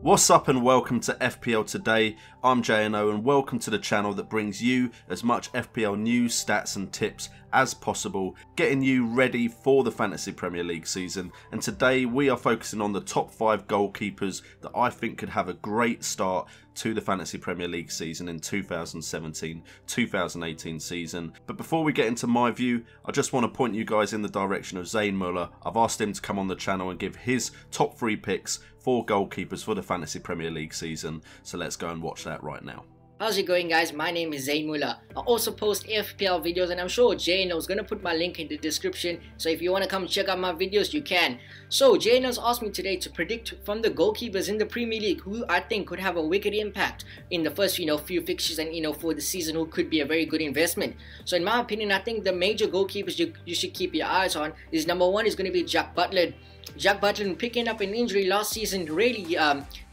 What's up and welcome to FPL Today. I'm JNO and welcome to the channel that brings you as much FPL news, stats and tips as possible, getting you ready for the Fantasy Premier League season. And today we are focusing on the top 5 goalkeepers that I think could have a great start to the Fantasy Premier League season in 2017-2018 season. But before we get into my view, I just want to point you guys in the direction of Zane Muller. I've asked him to come on the channel and give his top 3 picks for goalkeepers for the Fantasy Premier League season. So let's go and watch that right now. How's it going, guys? My name is Zane Muller. I also post FPL videos and I'm sure JNO is going to put my link in the description, so if you want to come check out my videos you can. So JNO's asked me today to predict from the goalkeepers in the Premier League who I think could have a wicked impact in the first few fixtures and for the season, who could be a very good investment. So in my opinion, I think the major goalkeepers you should keep your eyes on is number 1 is going to be Jack Butland. Jack Butland, picking up an injury last season, really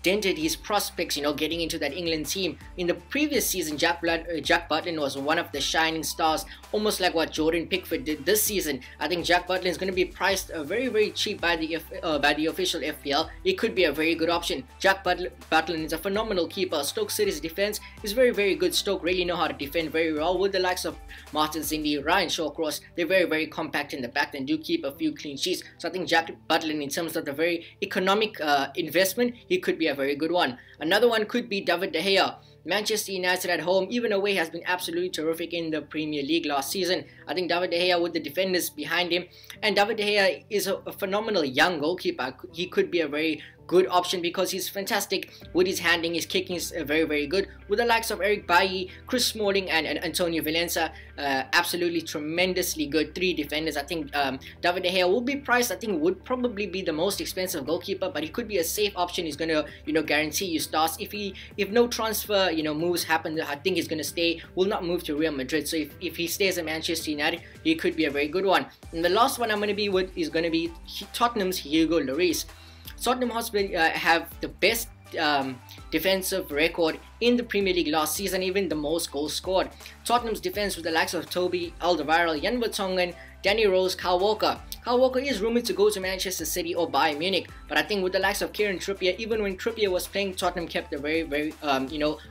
dented his prospects, getting into that England team. In the previous season, Jack Butland was one of the shining stars, almost like what Jordan Pickford did this season. I think Jack Butland is going to be priced very, very cheap by the official FPL. It could be a very good option. Jack Butland is a phenomenal keeper. Stoke City's defense is very, very good. Stoke really know how to defend very well with the likes of Martin Zindi, Ryan Shawcross. They're very, very compact in the back and do keep a few clean sheets. So I think Jack Butland, in terms of the very economic investment, he could be a very good one. Another one could be David De Gea. Manchester United at home, even away, has been absolutely terrific in the Premier League last season. I think David De Gea, with the defenders behind him, and David De Gea is a phenomenal young goalkeeper. He could be a very good option because he's fantastic with his handling. His kicking is very, very good. With the likes of Eric Bailly, Chris Smalling and Antonio Valencia, absolutely tremendously good 3 defenders. I think David De Gea will be priced, I think would probably be the most expensive goalkeeper, but he could be a safe option. He's going to guarantee you starts. If no transfer moves happen, I think he's going to stay, will not move to Real Madrid. So if he stays at Manchester United, he could be a very good one. And the last one I'm going to be with is going to be Tottenham's Hugo Lloris. Tottenham Hotspur have the best defensive record in the Premier League last season, even the most goals scored. Tottenham's defense with the likes of Toby Alderweireld, Jan Vertonghen, Danny Rose, Kyle Walker. Kyle Walker is rumored to go to Manchester City or Bayern Munich, but I think with the likes of Kieran Trippier, even when Trippier was playing, Tottenham kept a very, very, a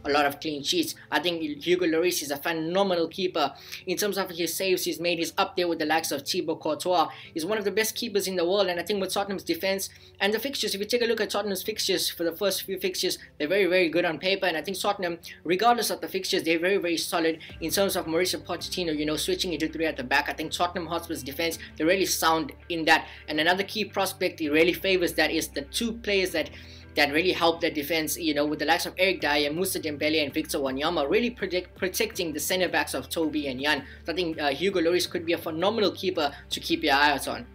lot of clean sheets. I think Hugo Lloris is a phenomenal keeper. In terms of his saves he's made, he's up there with the likes of Thibaut Courtois. He's one of the best keepers in the world, and I think with Tottenham's defense and the fixtures, if you take a look at Tottenham's fixtures for the first few fixtures, they're very, very good on paper, and I think Tottenham, regardless of the fixtures, they're very, very solid in terms of Mauricio Pochettino, switching into 3 at the back. I think Tottenham Hotspur's defense, they're really sound in that. And another key prospect he really favors that is the 2 players that really help their defense, with the likes of Eric Dyer, Moussa Dembele and Victor Wanyama, really protecting the centre backs of Toby and Jan. So I think Hugo Lloris could be a phenomenal keeper to keep your eye out on.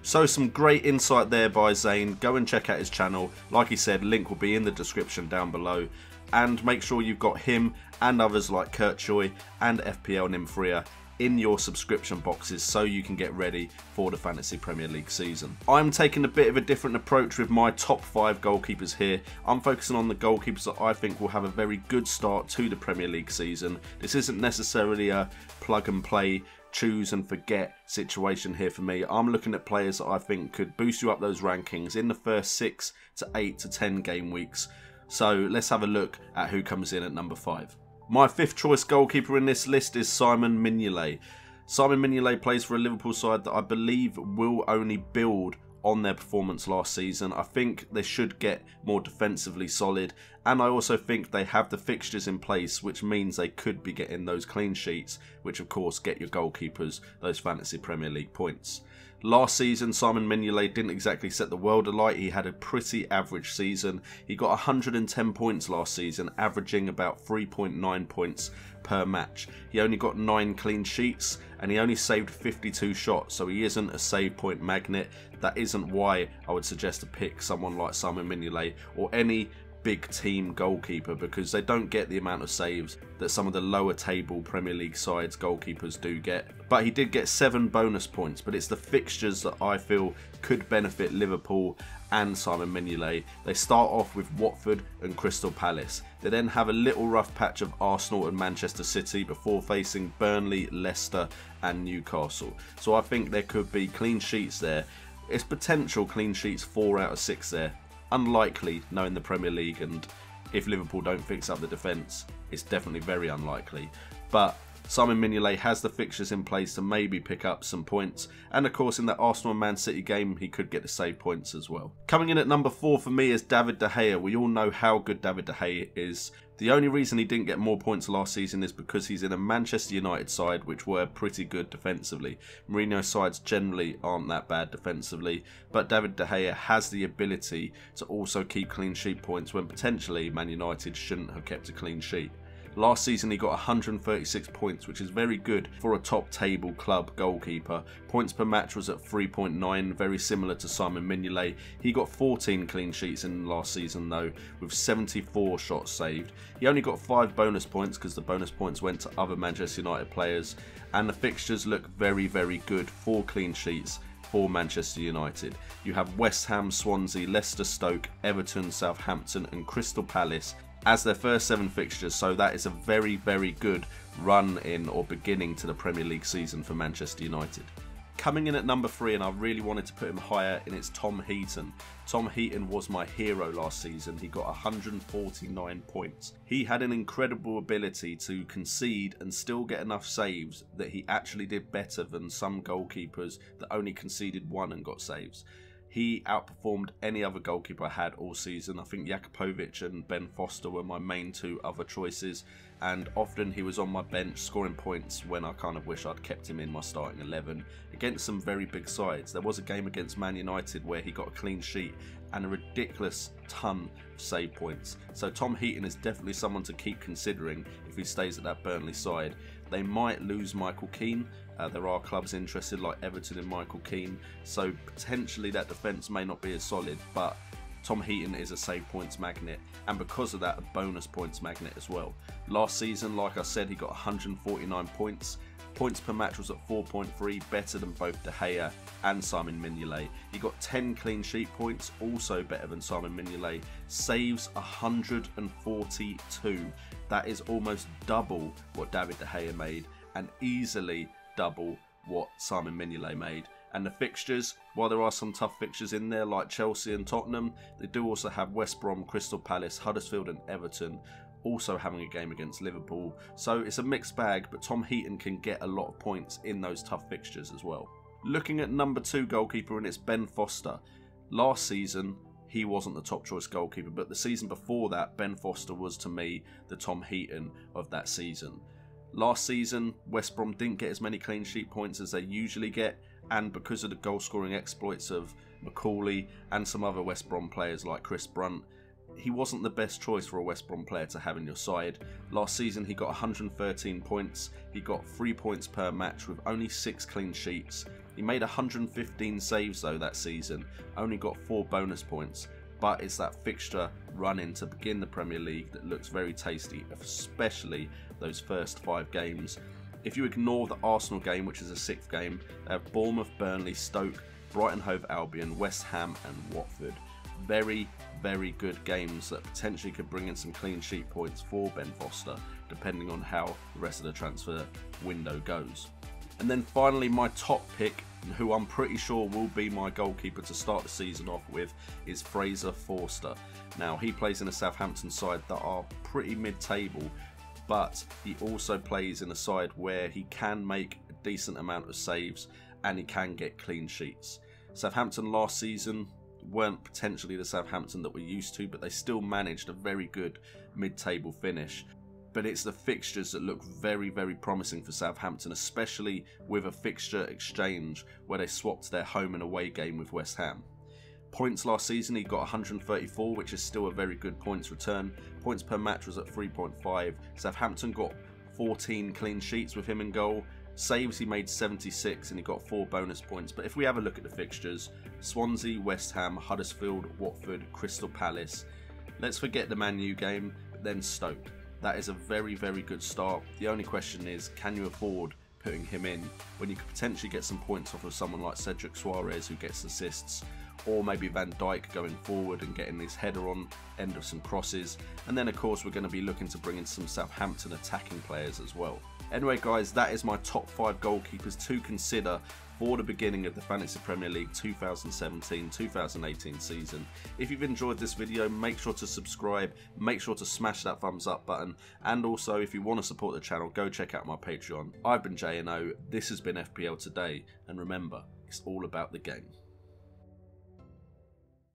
So some great insight there by Zane. Go and check out his channel. Like he said, link will be in the description down below. And make sure you've got him and others like Kurt Choi and FPL Nymphoria in your subscription boxes so you can get ready for the Fantasy Premier League season. I'm taking a bit of a different approach with my top 5 goalkeepers here. I'm focusing on the goalkeepers that I think will have a very good start to the Premier League season. This isn't necessarily a plug and play, choose and forget situation here for me. I'm looking at players that I think could boost you up those rankings in the first 6 to 8 to 10 game weeks. So let's have a look at who comes in at number 5. My 5th choice goalkeeper in this list is Simon Mignolet. Simon Mignolet plays for a Liverpool side that I believe will only build on their performance last season. I think they should get more defensively solid, and I also think they have the fixtures in place, which means they could be getting those clean sheets, which of course get your goalkeepers those Fantasy Premier League points. Last season, Simon Mignolet didn't exactly set the world alight. He had a pretty average season. He got 110 points last season, averaging about 3.9 points per match. He only got 9 clean sheets and he only saved 52 shots, so he isn't a save point magnet. That isn't why I would suggest to pick someone like Simon Mignolet or any big team goalkeeper, because they don't get the amount of saves that some of the lower table Premier League sides goalkeepers do get. But he did get 7 bonus points, but it's the fixtures that I feel could benefit Liverpool and Simon Mignolet. They start off with Watford and Crystal Palace. They then have a little rough patch of Arsenal and Manchester City before facing Burnley, Leicester and Newcastle. So I think there could be clean sheets there. It's potential clean sheets 4 out of 6 there. Unlikely, knowing the Premier League, and if Liverpool don't fix up the defence, it's definitely very unlikely. But Simon Mignolet has the fixtures in place to maybe pick up some points, and of course in that Arsenal and Man City game he could get the save points as well. Coming in at number 4 for me is David De Gea. We all know how good David De Gea is. The only reason he didn't get more points last season is because he's in a Manchester United side which were pretty good defensively. Mourinho sides generally aren't that bad defensively, but David De Gea has the ability to also keep clean sheet points when potentially Man United shouldn't have kept a clean sheet. Last season he got 136 points, which is very good for a top table club goalkeeper. Points per match was at 3.9, very similar to Simon Mignolet. He got 14 clean sheets in last season though, with 74 shots saved. He only got 5 bonus points because the bonus points went to other Manchester United players, and the fixtures look very, very good for clean sheets for Manchester United. You have West Ham, Swansea, Leicester, Stoke, Everton, Southampton and Crystal Palace as their first 7 fixtures, so that is a very, very good run in or beginning to the Premier League season for Manchester United. Coming in at number 3, and I really wanted to put him higher, and it's Tom Heaton. Tom Heaton was my hero last season. He got 149 points. He had an incredible ability to concede and still get enough saves that he actually did better than some goalkeepers that only conceded 1 and got saves. He outperformed any other goalkeeper I had all season. I think Jakupovic and Ben Foster were my main 2 other choices, and often he was on my bench scoring points when I kind of wish I'd kept him in my starting 11 against some very big sides. There was a game against Man United where he got a clean sheet and a ridiculous ton of save points. So Tom Heaton is definitely someone to keep considering if he stays at that Burnley side. They might lose Michael Keane. There are clubs interested like Everton in Michael Keane, so potentially that defence may not be as solid, but Tom Heaton is a save points magnet, and because of that a bonus points magnet as well. Last season, like I said, he got 149 points. Points per match was at 4.3, better than both De Gea and Simon Mignolet. He got 10 clean sheet points, also better than Simon Mignolet. Saves 142. That is almost double what David De Gea made, and easily double what Simon Mignolet made. And the fixtures, while there are some tough fixtures in there like Chelsea and Tottenham, they do also have West Brom, Crystal Palace, Huddersfield and Everton also having a game against Liverpool. So it's a mixed bag, but Tom Heaton can get a lot of points in those tough fixtures as well. Looking at number 2 goalkeeper, and it's Ben Foster. Last season he wasn't the top choice goalkeeper, but the season before that Ben Foster was to me the Tom Heaton of that season. Last season West Brom didn't get as many clean sheet points as they usually get, and because of the goal scoring exploits of McCauley and some other West Brom players like Chris Brunt, he wasn't the best choice for a West Brom player to have in your side. Last season he got 113 points, he got 3 points per match with only 6 clean sheets. He made 115 saves though that season, only got 4 bonus points, but it's that fixture run-in to begin the Premier League that looks very tasty, especially those first 5 games. If you ignore the Arsenal game, which is a 6th game, they have Bournemouth, Burnley, Stoke, Brighton Hove Albion, West Ham and Watford. Very, very good games that potentially could bring in some clean sheet points for Ben Foster, depending on how the rest of the transfer window goes. And then finally my top pick, who I'm pretty sure will be my goalkeeper to start the season off with, is Fraser Forster. Now he plays in a Southampton side that are pretty mid-table, but he also plays in a side where he can make a decent amount of saves and he can get clean sheets. Southampton last season weren't potentially the Southampton that we're used to, but they still managed a very good mid-table finish. But it's the fixtures that look very, very promising for Southampton, especially with a fixture exchange where they swapped their home and away game with West Ham. Points last season he got 134, which is still a very good points return. Points per match was at 3.5. Southampton got 14 clean sheets with him in goal. Saves he made 76 and he got 4 bonus points. But if we have a look at the fixtures, Swansea, West Ham, Huddersfield, Watford, Crystal Palace. Let's forget the Man U game, but then Stoke. That is a very, very good start. The only question is, can you afford putting him in when you could potentially get some points off of someone like Cedric Suarez who gets assists, or maybe Van Dijk going forward and getting his header on end of some crosses. And then of course we're going to be looking to bring in some Southampton attacking players as well. Anyway guys, that is my top 5 goalkeepers to consider for the beginning of the Fantasy Premier League 2017-2018 season. If you've enjoyed this video, make sure to subscribe, make sure to smash that thumbs up button, and also if you want to support the channel, go check out my Patreon. I've been J&O, this has been FPL Today, and remember, it's all about the game.